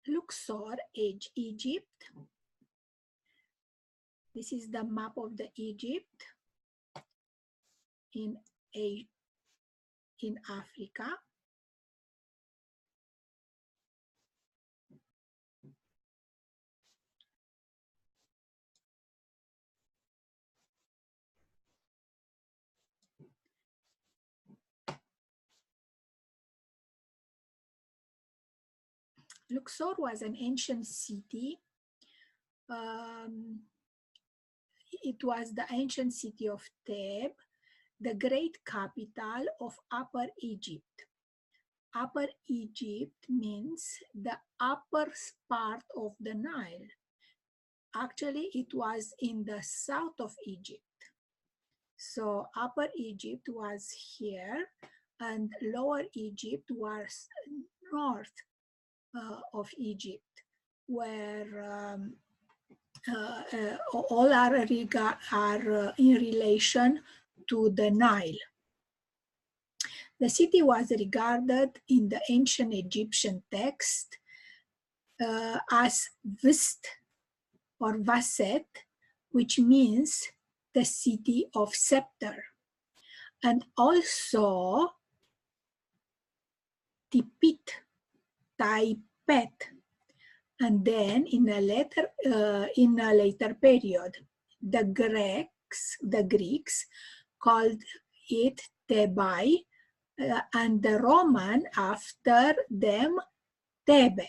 Luxor, age Egypt. This is the map of the Egypt in Africa. Luxor was an ancient city. It was the ancient city of Thebes, the great capital of Upper Egypt. Upper Egypt means the upper part of the Nile. Actually, it was in the south of Egypt. So Upper Egypt was here and Lower Egypt was north of Egypt, where all are in relation to the Nile. The city was regarded in the ancient Egyptian text as Vist or Vaset, which means the city of scepter, and also Tipit, Taipet, and then in a later period, the Greeks called it Thebai, and the Roman after them Thebe.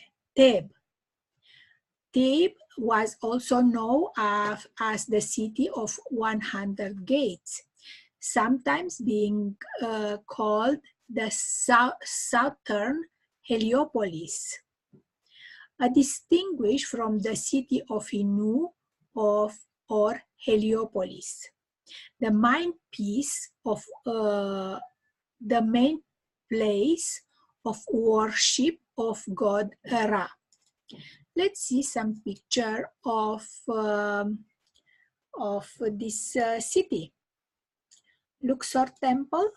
Thebe was also known as the city of 100 gates, sometimes being called the Southern Heliopolis, distinguished from the city of Inu or Heliopolis, the main place of worship of god Ra. Let's see some picture of this city. Luxor Temple.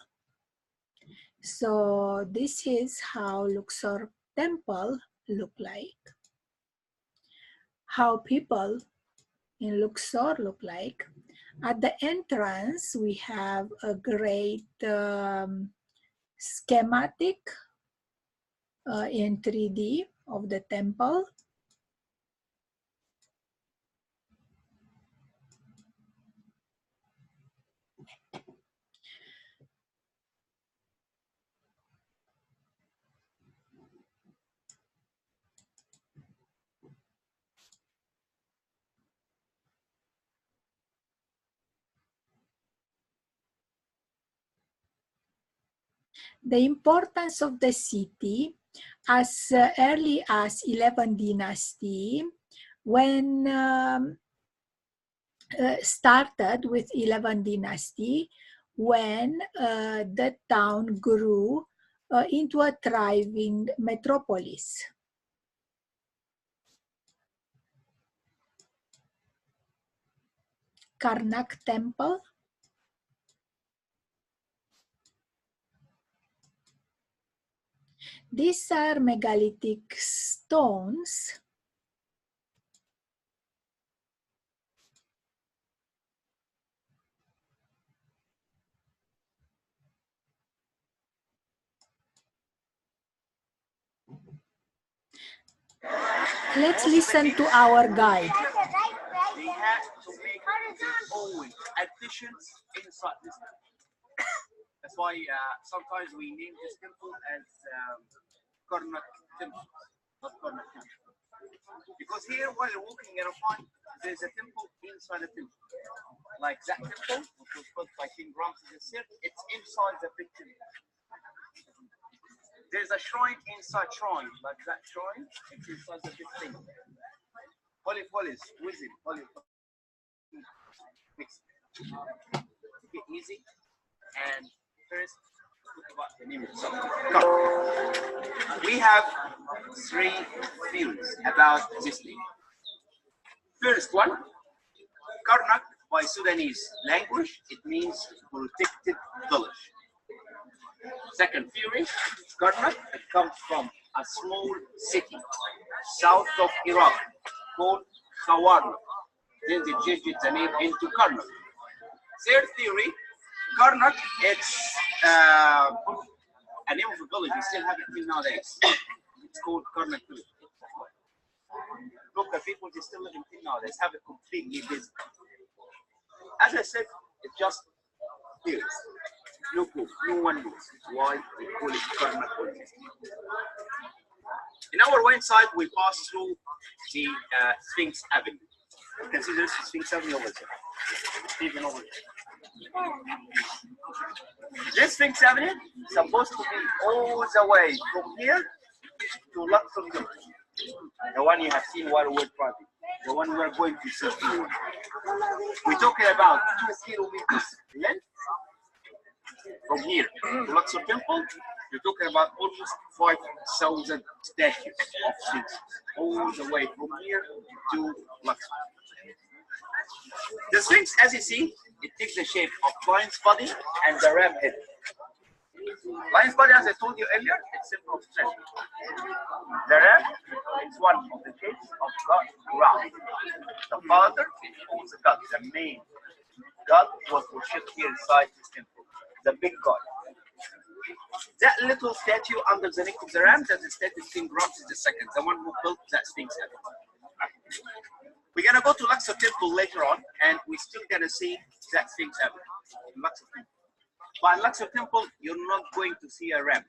So this is how Luxor Temple look like. How people in Luxor look like. At the entrance, we have a great schematic in 3D of the temple. The importance of the city as early as 11th dynasty, when started with 11th dynasty, when the town grew into a thriving metropolis. Karnak Temple. These are megalithic stones . Let's listen to our guide. They had to make always additions inside this temple. That's why sometimes we name this temple as Karnak Temple, not Karnak Temple. Because here, while you're walking, you're going to find there's a temple inside a temple. Like that temple, which was built by King Ramses III, it's inside the big temple. There's a shrine inside shrine, like that shrine, it's inside the big thing. Holy Police, wizard, holy mix. Get easy, and first, talk about the name itself. We have 3 theories about this name. First one, Karnak, by Sudanese language, it means protected village. Second theory, Karnak, it comes from a small city. south of Iraq, called Khawarna. Then they changed the name into Karnak. Third theory, Karnak, it's a name of a village. We still have it till nowadays. It's called Karnak village. Local people, they still live in till nowadays, have it completely busy. As I said, it's just theories. No proof. No one knows why they call it Karnak village. In our way inside, we pass through the Sphinx Avenue. You can see there's Sphinx Avenue over there. Even over there. This Sphinx Avenue is supposed to be all the way from here to Luxor Temple. The one you have seen while we're traveling. The one we're going to see. We're talking about 2 kilometers length from here to Luxor Temple. You're talking about almost 5,000 statues of Sphinx, all the way from here to Luxor. The Sphinx, as you see, it takes the shape of lion's body and the ram head. Lion's body, as I told you earlier, it's symbol of strength. The ram is one of the shapes of God, Ra. The father owns the God, the main God was worshipped here inside this temple, the big God. That little statue under the neck of the ram, that's the statue King Ramses II, the one who built that Sphinx. We're gonna go to Luxor Temple later on, and we're still gonna see that Sphinx in Luxor Temple. But in Luxor Temple, you're not going to see a ram.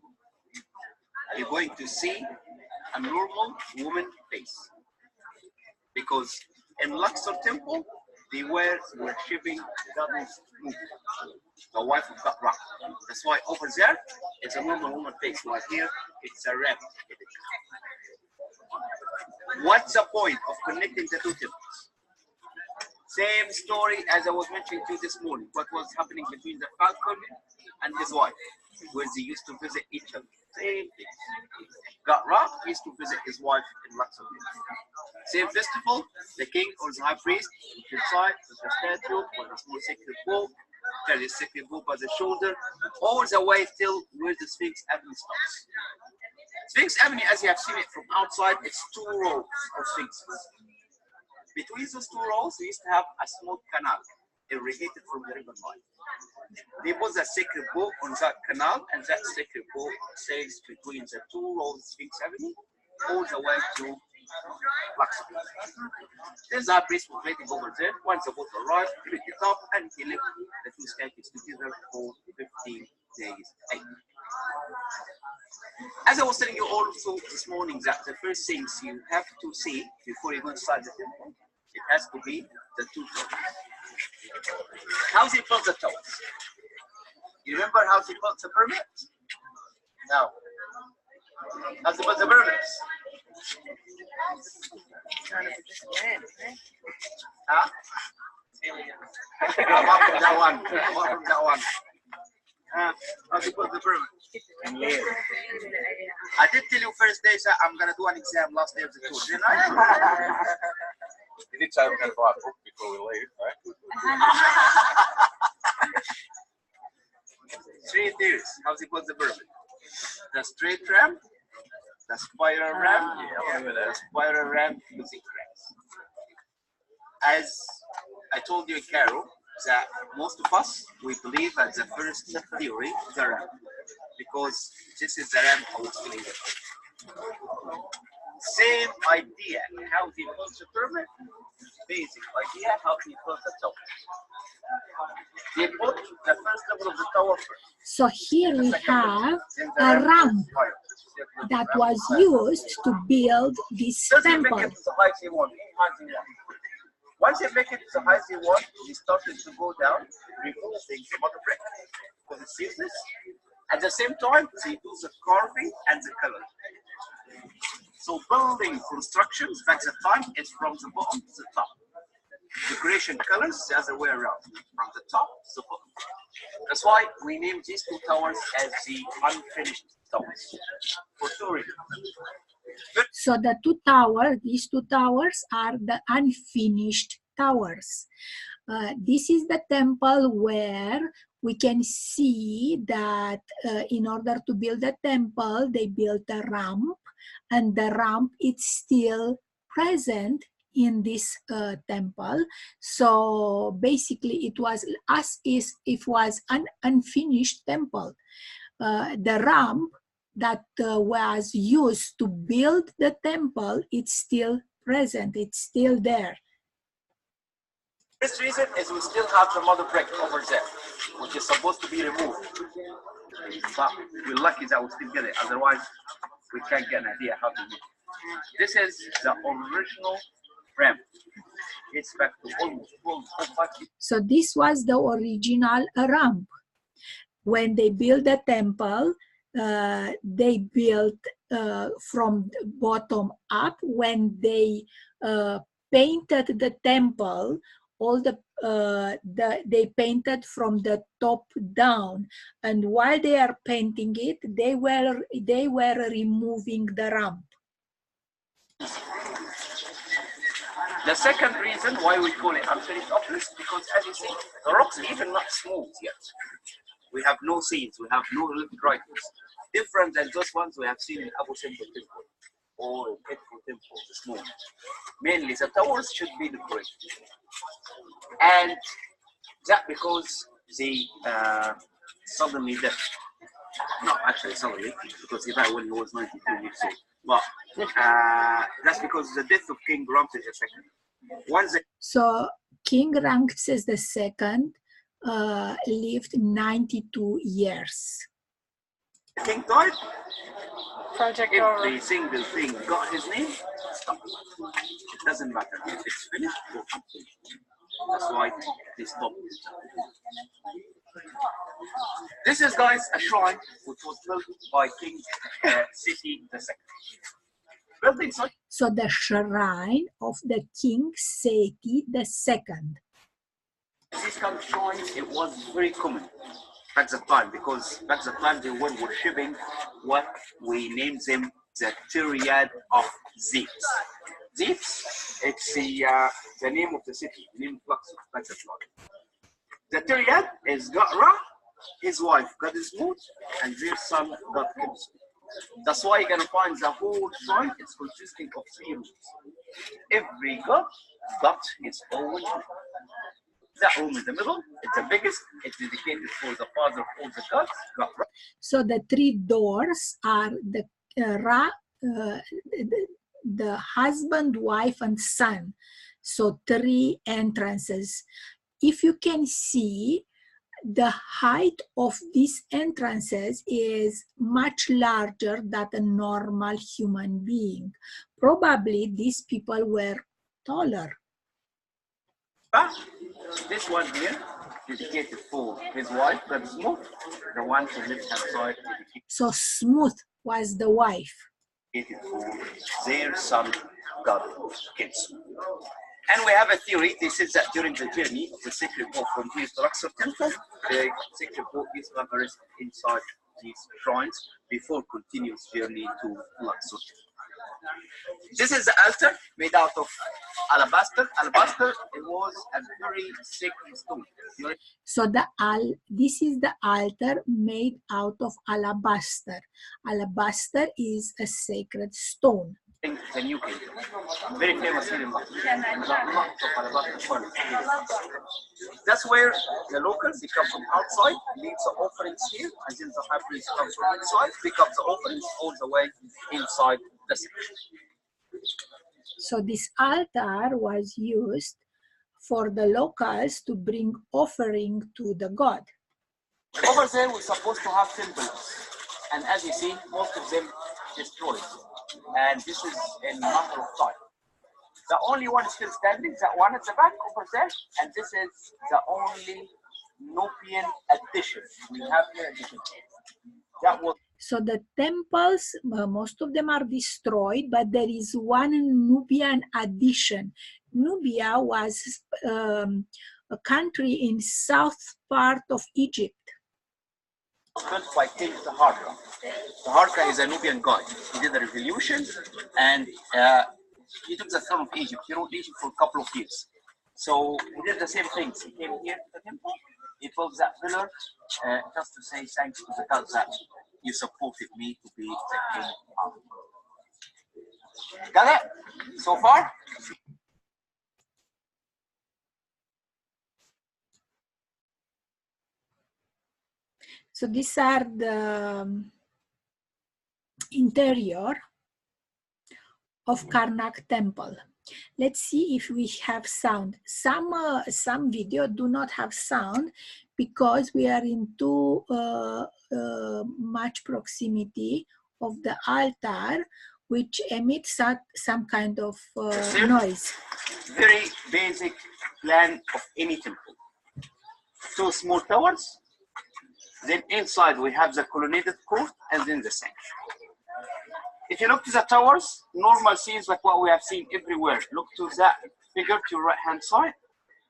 You're going to see a normal woman face, because in Luxor Temple they were worshipping goddess Mut, the wife of God Ra. That's why over there it's a normal woman face, while here it's a ram. What's the point of connecting the two temples? Same story as I was mentioning to you this morning. What was happening between the falcon and his wife, where they used to visit each other. Same thing. God Ra used to visit his wife in Luxor. Same festival, the king or the high priest would inside with the statue or the small sacred bow, carry the sacred bow by the shoulder, all the way till where the Sphinx Avenue stops. Sphinx Avenue, as you have seen it from outside, it's 2 rows of sphinxes. Between those 2 rows, we used to have a small canal irrigated from the river Nile. They put the sacred bow on that canal, and that sacred bow sails between the 2 rows of Sphinx Avenue all the way to Luxor. Then the priest was waiting over there. Once the boat arrived, he picked it up and he left the 2 statues together for 15 days. As I was telling you also this morning, that the first things you have to see before you go inside the temple, it has to be the 2 towers. How they built the towers? You remember how they built the pyramids? No. How they built the pyramids? Huh? Apart from that one. Apart from that one. How they built the pyramids? I did tell you first day that I'm gonna do an exam last day of the tour, didn't I? You did say we're going to buy a book before we leave, right? 3 theories how they built the pyramid. The straight ram, the spiral ram, the spiral ram using cracks. As I told you in Cairo, that most of us, we believe that the first theory, the ram, because this is the ram I was telling you. Same idea how they built the pyramid, basic idea how they built the tower. They put the first level of the tower first. So here we have a ramp that was used to build this temple. Make it the height they want. Once they make it the height they want, they started to go down, removing some of the brick because it's useless. At the same time, they do the carving and the color. So building constructions back at the time is from the bottom to the top. Decoration colors the other way around, from the top to the bottom. That's why we named these 2 towers as the unfinished towers for 2 reasons. So these two towers are the unfinished towers. This is the temple where we can see that in order to build a temple, they built a ramp, and the ramp is still present in this temple. So basically it was as if it was an unfinished temple. The ramp that was used to build the temple, it's still present, it's still there. This reason is we still have the mother brick over there, which is supposed to be removed. But we're lucky that we still get it, otherwise we can't get an idea how to do it. This is the original ramp. It's back to almost 12. So this was the original ramp. When they built the temple, they built from the bottom up. When they painted the temple, all they painted from the top down, and while they are painting it, they were removing the ramp. The second reason why we call it unfinished obelisk, because as you see, the rocks are even not smooth yet. We have no seams, we have no little writings. Different than those ones we have seen in Abu Simbel Temple or in Edfu Temple, the smooth. Mainly the towers should be decorated. And that because they suddenly died. Not actually suddenly, because he died when he was 92 years old. But that's because the death of King Ramses II. So King Ramses II lived 92 years. King died. Project Every over. single thing got his name. Stop. It doesn't matter if it's finished or unfinished. That's why they stopped. This is, guys, a shrine which was built by King Seti II. So the shrine of the King Seti II. These kind of shrines, it was very common back the time, because back the time they were worshipping what we named them the Tyriad of Zeus. Zeus, it's the name of the city, the name of Luxor, back the time. The Tyriad is got Ra, his wife Goddess Mut, and their son God Kibs. That's why you're gonna find the whole shrine is consisting of 3 rooms. Every god got his own room. That room in the middle, it's the biggest, it's dedicated for the father of all the gods, God Ra. So the 3 doors are the the husband, wife, and son. So 3 entrances. If you can see, the height of these entrances is much larger than a normal human being. Probably these people were taller. This one here, dedicated for his wife, that's Smooth, the one who lives outside, So Smooth was the wife. dedicated for their son, God Kids. And we have a theory. They said that during the journey of the sacred boat from here to Luxor Temple, the sacred boat is rest inside these shrines before continuous journey to Luxor. This is the altar made out of alabaster. Alabaster, it was a very sacred stone. So this is the altar made out of alabaster. Alabaster is a sacred stone. The new king, very famous here in Luxor. That's where the locals, they come from outside, leave the offerings here, and then the high priest comes from inside, pick up the offerings all the way inside the city. So this altar was used for the locals to bring offering to the god. Over there, we're supposed to have temples, and as you see, most of them destroyed. And this is in a matter of time. The only one still standing is that one at the back over there, and this is the only Nubian addition we have here at the temple. That was. So the temples, most of them are destroyed, but there is one Nubian addition. Nubia was a country in south part of Egypt. Built by King Taharka. Taharka is a Nubian god. He did a revolution, and he took the throne of Egypt. He ruled Egypt for a couple of years. So he did the same things. He came here to the temple. He built that pillar just to say thanks to the gods that you supported me to be the king of. Got it? So far? So these are the interior of Karnak Temple. Let's see if we have sound. Some video do not have sound because we are in too much proximity of the altar, which emits some kind of noise. Very basic plan of any temple. Two small towers, then inside we have the colonnaded court and then the sanctuary. If you look to the towers, normal scenes like what we have seen everywhere. Look to that figure to your right hand side.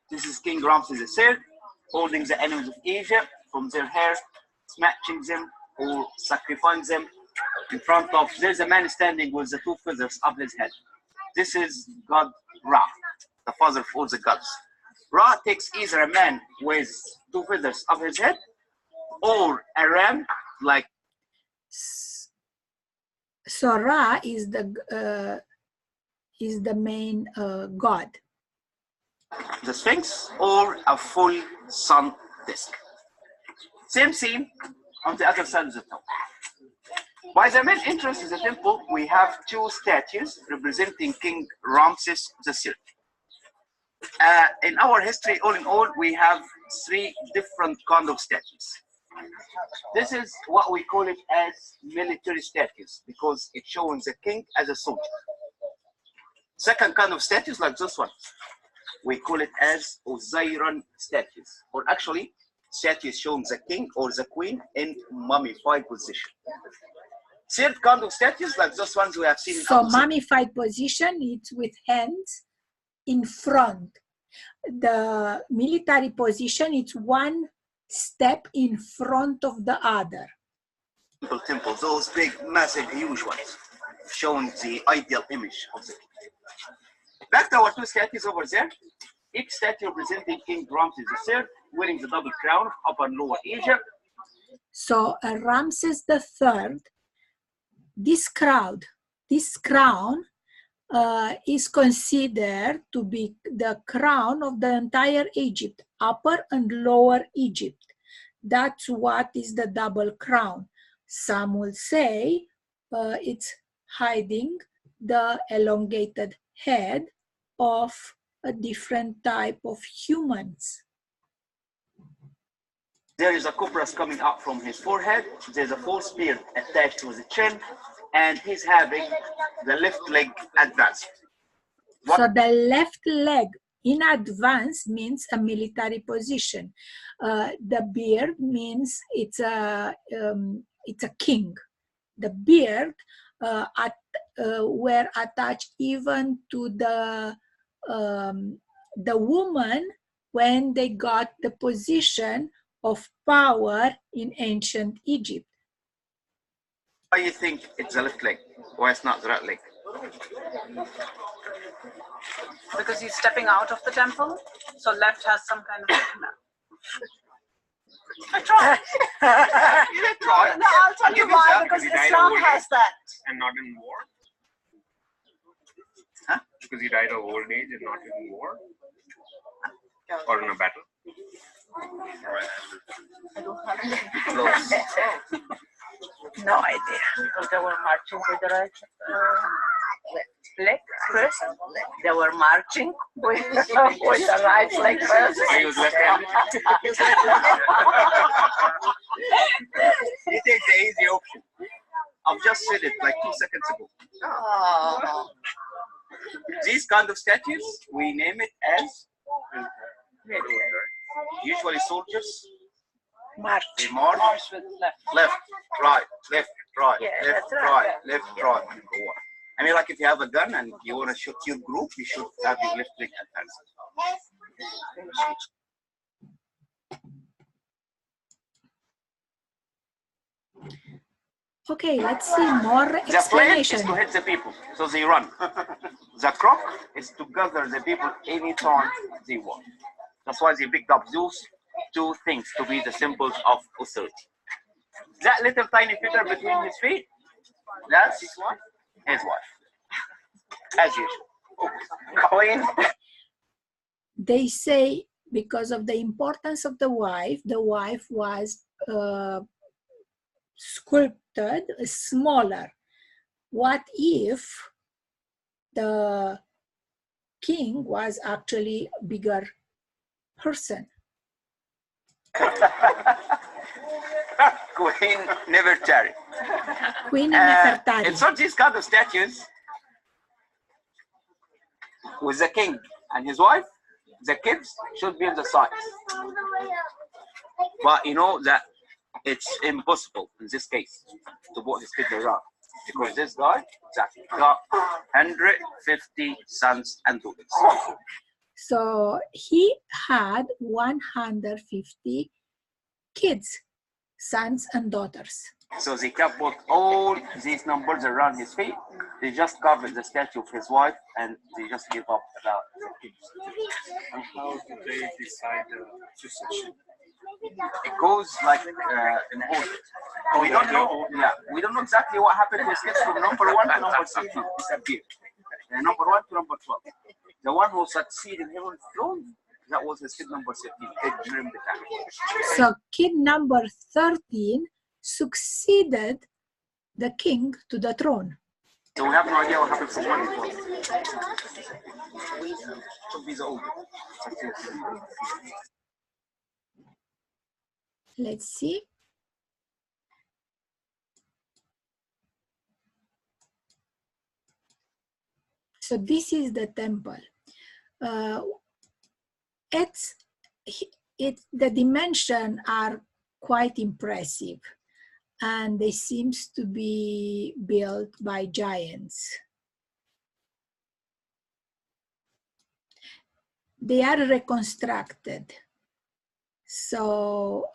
This is King Ramses III holding the animals of Egypt from their hair, snatching them or sacrificing them in front of. There's a man standing with the two feathers up his head. This is God Ra, the father of all the gods. Ra takes either a man with two feathers up his head or a ram like. So Ra is the main god. The Sphinx or a full sun disk. Same scene on the other side of the tower. By the main entrance to the temple, we have two statues representing King Ramses III. In our history, all in all, we have three different kind of statues. This is what we call it as military statues because it shows the king as a soldier. Second kind of statues like this one, we call it as Osirian statues, or actually statues showing the king or the queen in mummified position. Third kind of statues like those ones we have seen. So mummified position, it's with hands in front. The military position, it's one step in front of the other. Temple, those big, massive, huge ones, showing the ideal image of the king. Back to our two statues over there. Each statue representing King Ramses III, wearing the double crown of Upper and Lower Egypt. So Ramses III, this crown is considered to be the crown of the entire Egypt, Upper and Lower Egypt. That's what is the double crown. Some will say it's hiding the elongated head of a different type of humans. There is a copras coming up from his forehead. There's a false beard attached to his chin, and he's having the left leg advanced. So the left leg in advance means a military position. The beard means it's a king. The beard were attached even to the woman when they got the position of power in ancient Egypt. Why do you think it's the left leg? Why it's not the right leg? Because he's stepping out of the temple, so left has some kind of. I tried. You did try. No, I'll tell you why. Because Islam has that. And not in war? Huh? Because he died of old age and not in war? Or in a battle? I don't have no idea. Because they were marching with the right leg first. They were marching with the right leg first. He was left-handed. You take the easy option. I've just said it like 2 seconds ago. Oh. These kind of statues, we name it as usually soldiers. March. They march with left. left, right, left, right, Yeah, left, that's right. right, left, right, and go on. I mean, like if you have a gun and you want to shoot your group, you should have your left leg advanced. Okay, let's see more The plan is explanation. to hit the people, so they run. The croc is to gather the people anytime they want. That's why they picked up those two things to be the symbols of authority. That little tiny figure between his feet, that's his wife. as usual. Queen. They say because of the importance of the wife was sculpted smaller. What if the king was actually a bigger person? Queen Nefertari. Queen Nefertari. In such these kind of statues, with the king and his wife, the kids should be on the sides. But you know that it's impossible in this case to put his kids around because this guy got 150 sons and daughters. So he had 150 kids, sons and daughters. So they can put all these numbers around his feet. They just cover the statue of his wife and they just give up the kids. And how do they decide the succession? It goes like in order. We don't know. Yeah, we don't know exactly what happened to his kids from number 1 to number 16. Disappeared. Number 1 to number 12. The one who succeeded in heaven's throne, that was his kid number 13. During the time. So kid number 13 succeeded the king to the throne. So we have no idea what happened from 1 to 12. Should be the older. Let's see. So this is the temple. The dimensions are quite impressive, and they seems to be built by giants. They are reconstructed. So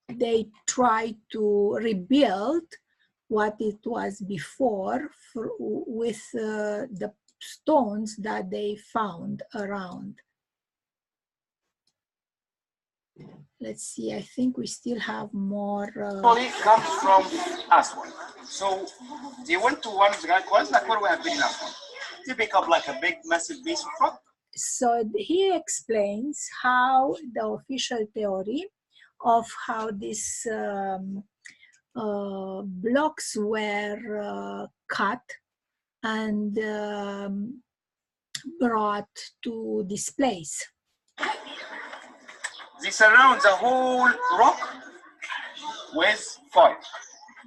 they try to rebuild what it was before with the stones that they found around. Let's see, I think we still have more. It comes from Usvat. So they went to one of the guys, like where we have been in Usvat. They pick up like a big, massive piece of rock. So he explains how the official theory of how these blocks were cut and brought to this place. They surround the whole rock with fire.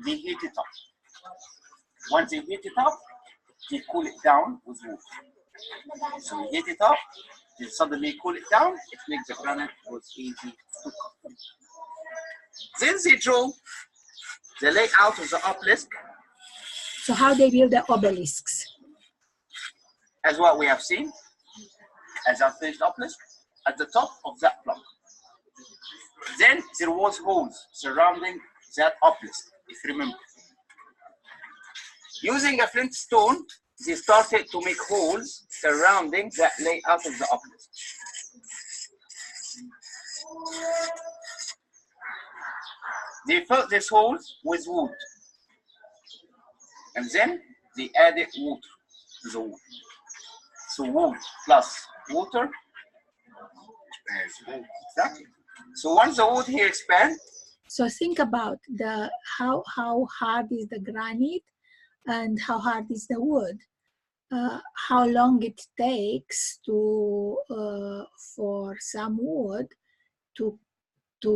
They heat it up. Once they heat it up, they cool it down with water. So we heat it up, they suddenly cool it down, it makes the granite was easy to cut. Then they draw the layout of the obelisk. So how they build the obelisks? As what we have seen, as a finished obelisk, at the top of that block. Then there was holes surrounding that obelisk, if you remember. Using a flint stone, they started to make holes surrounding that layout of the obelisk. They filled these holes with wood. And then they added water to the wood. So wood plus water. Exactly. So once the wood here expands. So think about how hard is the granite and how hard is the wood. How long it takes to for some wood to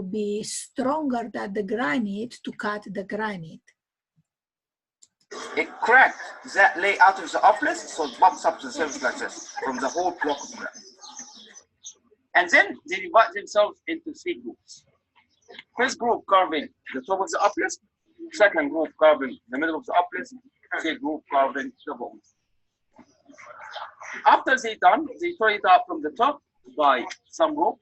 be stronger than the granite to cut the granite. It cracked that layout of the obelisk, so it bumps up the surface like this from the whole block of granite. And then they divide themselves into 3 groups. First group carving the top of the obelisk, second group carving the middle of the obelisk, third group carving the bottom. After they're done, they throw it up from the top by some rope.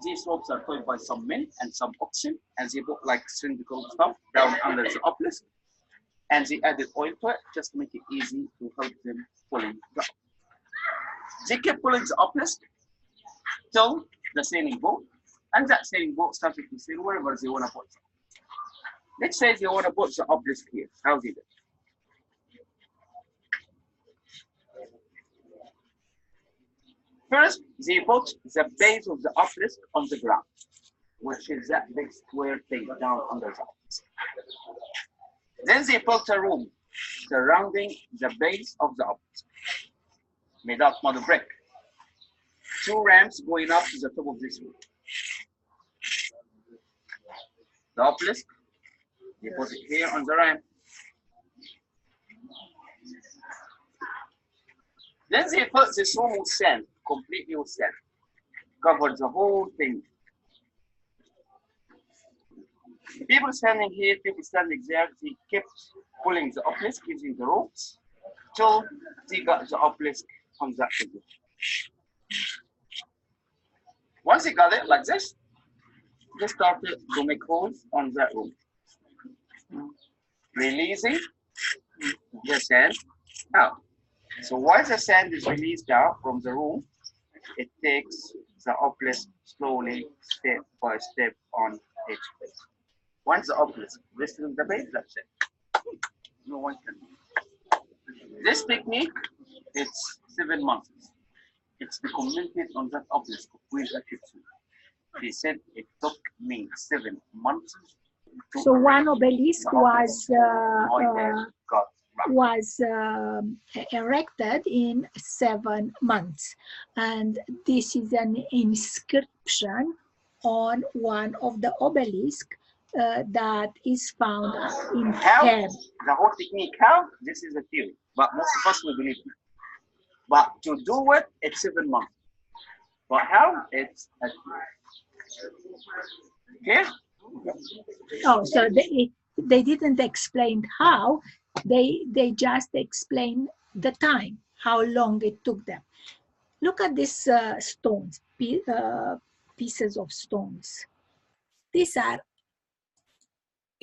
These ropes are towed by some men and some oxen, and they put like cylindrical stuff down under the obelisk. And they added oil to it just to make it easy to help them pulling the obelisk. They kept pulling the obelisk till the sailing boat, and that sailing boat started to sail wherever they want to put it. Let's say they want to put the obelisk here. How they do it? First, they put the base of the obelisk on the ground, which is that big square thing down under the obelisk. Then they built a room surrounding the base of the obelisk, made of mud brick. 2 ramps going up to the top of this room. The obelisk, they put it here on the ramp. Then they put this room with sand, completely with sand. Covered the whole thing. People standing here, people standing there, they kept pulling the obelisk using the ropes till they got the obelisk on that position. Once they got it like this, they started to make holes on that room, releasing the sand out. So while the sand is released out from the room, it takes the obelisk slowly, step by step on each place. Once the obelisk rests in the base, that's it. No one can do it. This technique, it's 7 months. It's documented on that obelisk with a kitchen. He said it took me 7 months. So one obelisk was erected in 7 months, and this is an inscription on one of the obelisk that is found in Theb. The whole technique, how? This is a theory, but most of us will believe it. But to do it, it's 7 months. But how? It's a theory. Okay? Oh, so they didn't explain how, they just explained the time, how long it took them. Look at these stones, pieces of stones. These are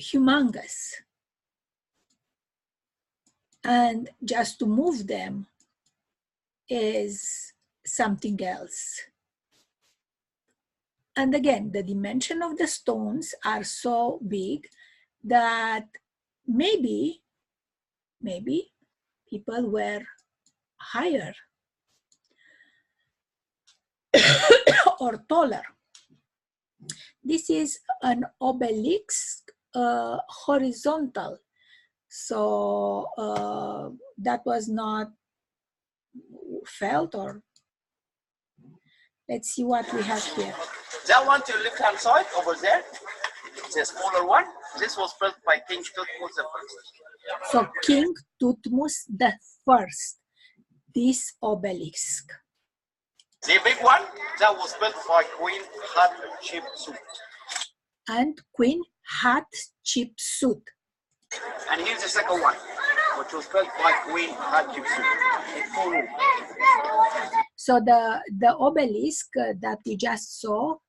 humongous. And just to move them is something else. And again, the dimension of the stones are so big that maybe people were higher or taller. This is an obelisk horizontal. So that was not felt, or let's see what we have here. That one to the left-hand side over there, the smaller one, this was built by King Thutmose I. So King Thutmose I, this obelisk. The big one, that was built by Queen Hatshepsut. And Queen Hatshepsut. And here's the second one, which was built by Queen Hatshepsut. So the obelisk that we just saw,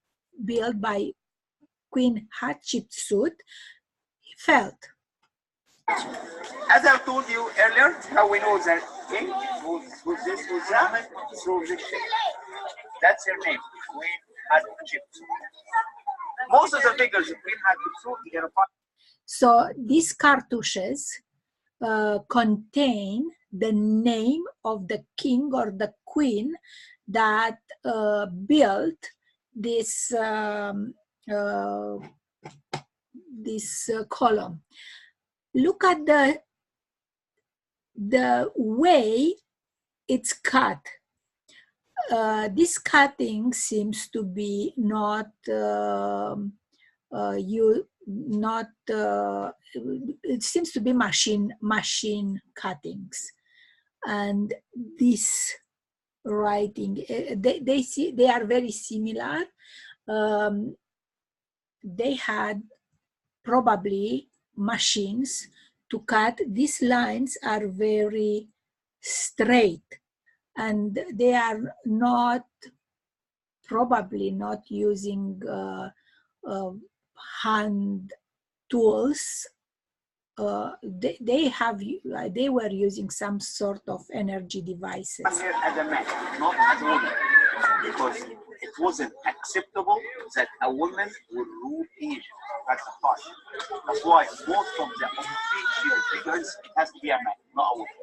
built by Queen Hatshepsut, felt. As I told you earlier, how we know that king who's this, who's that, through this shape. That's her name, Queen Hatshepsut. Most of the figures of Queen Hatshepsut, you can find. So these cartouches contain the name of the king or the queen that built this column. Look at the way it's cut. This cutting seems to be not it seems to be machine cuttings. And this writing, they are very similar. They had probably machines to cut. These lines are very straight, and they are probably not using hand tools. They were using some sort of energy devices. As a man, not as a woman, because it wasn't acceptable that a woman would rule Egypt at the time. That's why most of the official figures has to be a man, not a woman.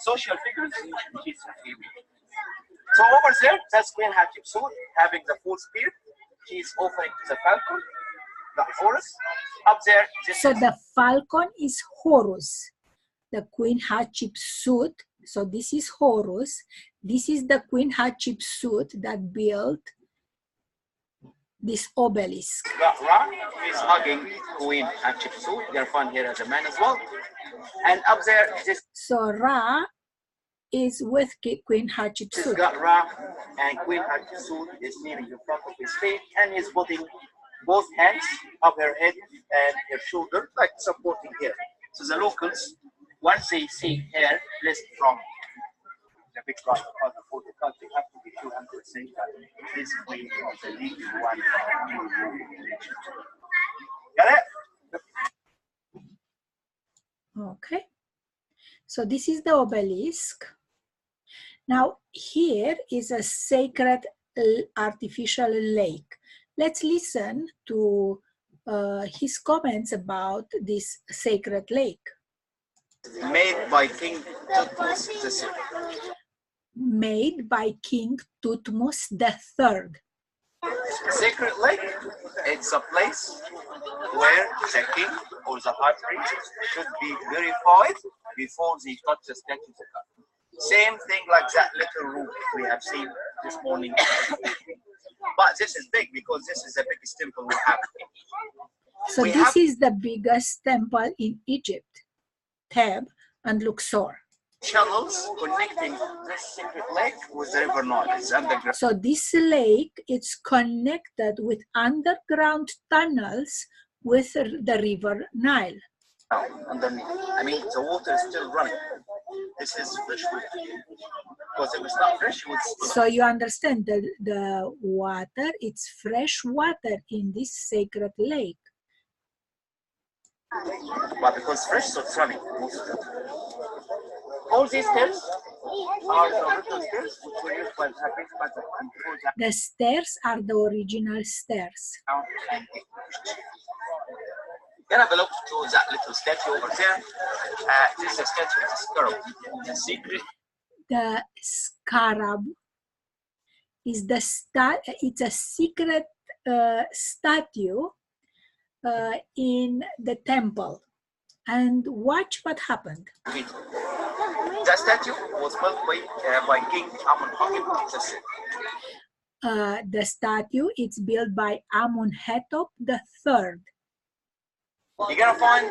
Social figures, she's a female. So over there, that's Queen Hatshepsut having the full spear. She's offering to the falcon, the Horus. Up there, So the falcon is Horus, the Queen Hatshepsut. So this is Horus. This is the Queen Hatshepsut that built this obelisk. Ra is hugging Queen Hatshepsut. You're found here as a man as well. And up there, this So Ra is with Queen Hatshepsut. got Ra, and Queen Hatshepsut is kneeling in front of his feet, and he's putting both hands up her head and her shoulder, like supporting her. So the locals, once they see her blessed from the big god of the photo card, they have to be sure and say that this queen of the leading one. Got it? Okay. So this is the obelisk. Now here is a sacred artificial lake. Let's listen to his comments about this sacred lake. Made by King Tutmos III. Made by King Tutmos III. Sacred lake, it's a place where the king or the high priest should be verified before they touch the statue of God. Same thing like that little room we have seen this morning. But this is big because this is the biggest temple we have. So this is the biggest temple in Egypt, Theb and Luxor. Channels connecting this sacred lake with the river Nile. It's underground. So this lake is connected with underground tunnels with the river Nile. Underneath. I mean, the water is still running. This is fresh water. Because if it's not fresh, it's... So you understand that the water, it's fresh water in this sacred lake. But because fresh, so it's running most of the time. All these steps are the original stairs which were used by the Habits, but before that, The stairs are the original stairs. down and then have a look to that little statue over there. This is a statue of the scarab. The secret. The scarab is it's a secret statue in the temple. And watch what happened. That statue was built by King Amun-Hotep III. The statue is built by Amun-Hotep III. You're gonna find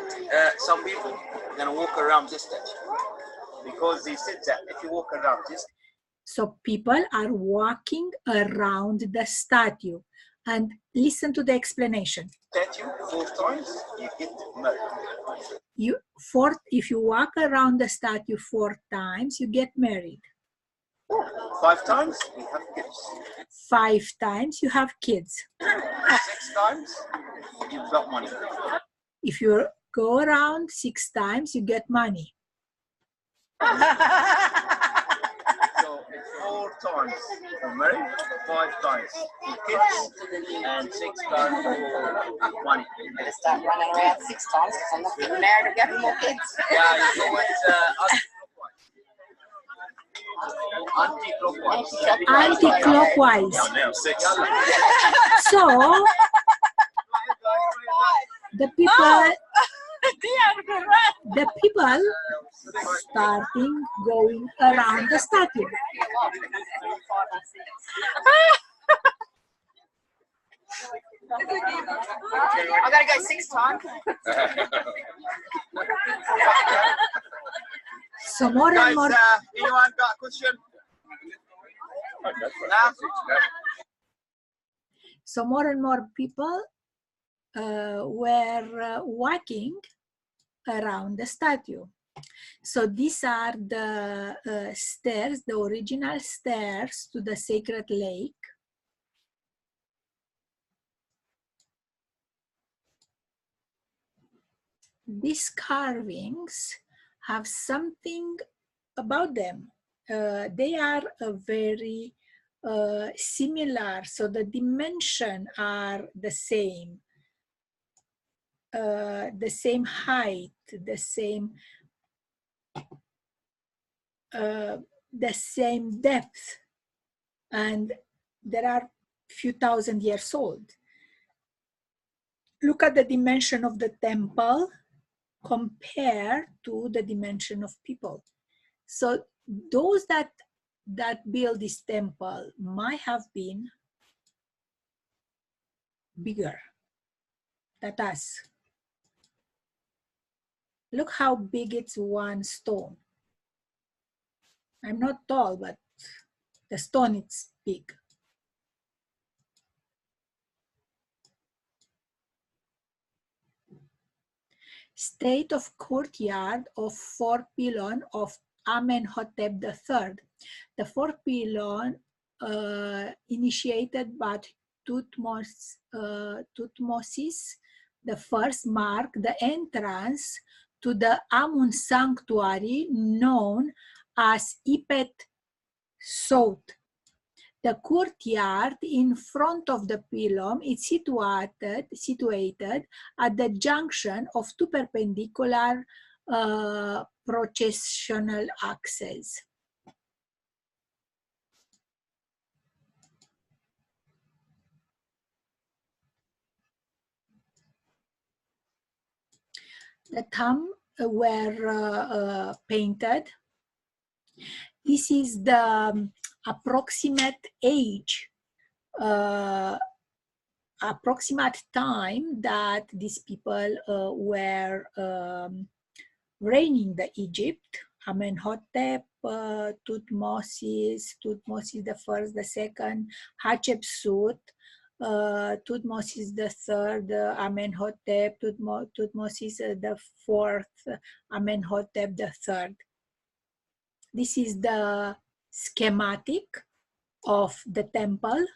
some people gonna walk around this statue because they said that if you walk around this. So people are walking around the statue, and listen to the explanation. Statue 4 times, you get married. If you walk around the statue 4 times, you get married. 5 times, you have kids. 5 times, you have kids. 6 times, you've got money. If you go around 6 times, you get money. So it's 4 times for marriage, 5 times for kids, and 6 times for money. I'm gonna start running around 6 times because I'm not getting married or getting more kids. Yeah, you know it's anti-clockwise. Anti-clockwise. Now 6. So the people starting going around the statue. I gotta go 6 times. So more and more. Anyone got a question? So more and more people were walking around the statue. So these are the stairs, the original stairs to the sacred lake. These carvings have something about them. They are very similar, so the dimensions are the same height, the same depth. and there are few thousand years old. Look at the dimension of the temple compared to the dimension of people. So those that built this temple might have been bigger than us. Look how big it's one stone. I'm not tall, but the stone is big. State of courtyard of 4 pylon of Amenhotep III. The 4 pylon initiated by Thutmose the first mark the entrance to the Amun sanctuary known as Ipet Sot. The courtyard in front of the pylon is situated at the junction of two perpendicular processional axes. The tombs were painted. This is the approximate age, approximate time that these people were reigning the Egypt. Amenhotep, Thutmose the first, the second, Hatshepsut, Thutmose the third, Amenhotep, Thutmose the fourth, Amenhotep the third. This is the schematic of the temple.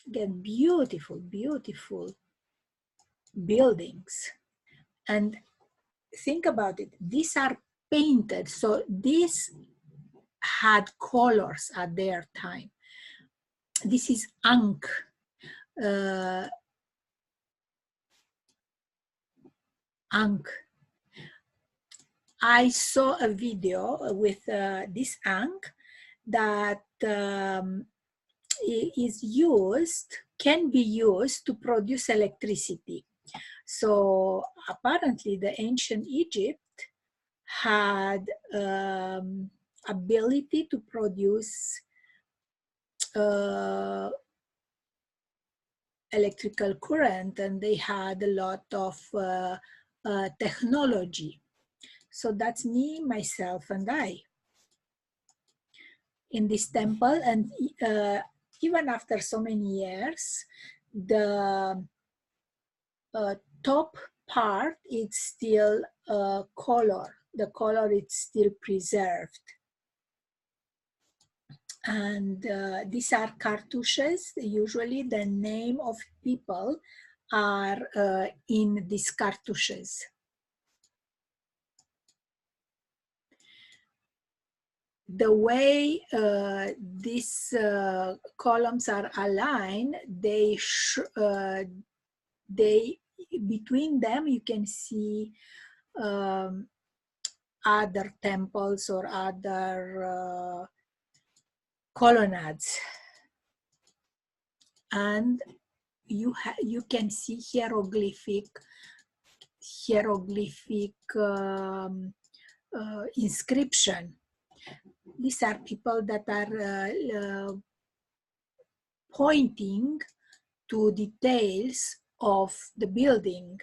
Again, beautiful, beautiful buildings. And think about it, these are painted, so these had colors at their time. This is Ankh. Ankh. I saw a video with this Ankh that is used, can be used to produce electricity. So apparently the ancient Egypt had ability to produce electrical current, and they had a lot of technology. So that's me, myself, and I in this temple. And even after so many years, the top part is still color. The color is still preserved. And these are cartouches. Usually the name of people are in these cartouches. The way these columns are aligned, between them you can see other temples or other colonnades, and you can see hieroglyphic inscription. These are people that are pointing to details of the building.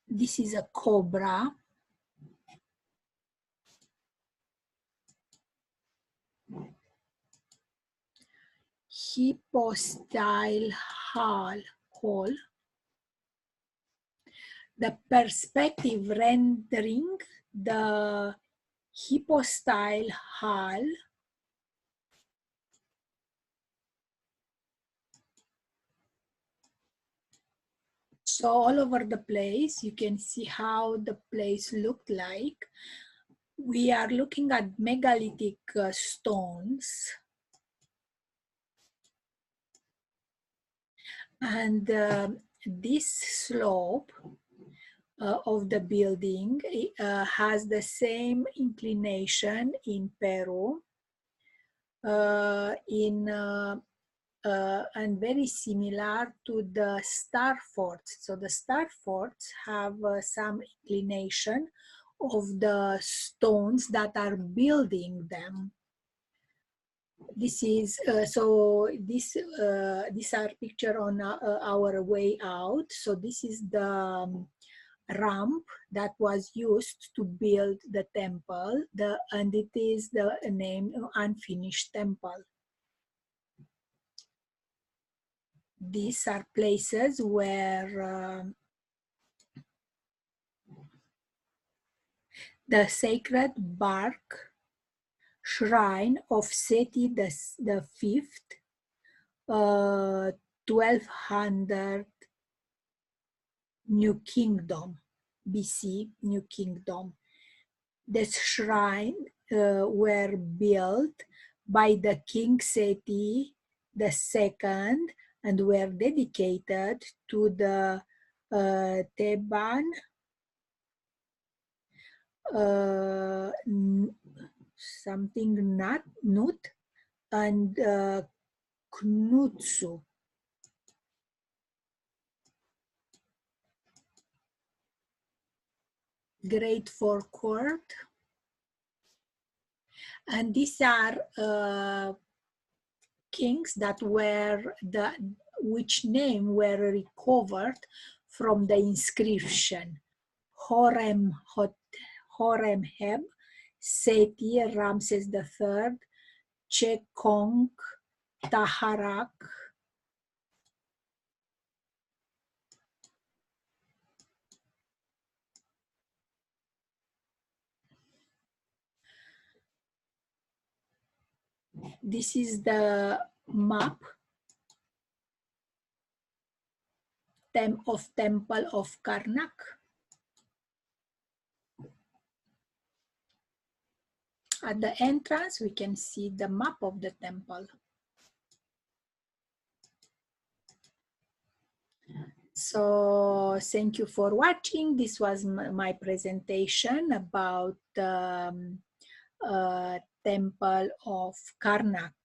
This is a cobra. Hypostyle hall. The perspective rendering the hypostyle hall so all over the place. You can see how the place looked like. We are looking at megalithic stones. And this slope of the building has the same inclination in Peru, and very similar to the star forts. So the star forts have some inclination of the stones that are building them. This is these are picture on our way out. So this is the ramp that was used to build the temple, and it is the name unfinished temple. These are places where the sacred bark shrine of Seti the fifth, 1200 New Kingdom, BC, New Kingdom. This shrine were built by the King Seti the second and were dedicated to the Theban something Nut and Knutsu. Great forecourt. And these are kings that were which name were recovered from the inscription. Horemheb, Seti, Ramses III, Chekong, Taharak. This is the map of Temple of Karnak. At the entrance, we can see the map of the temple. So thank you for watching. This was my presentation about Temple of Karnak.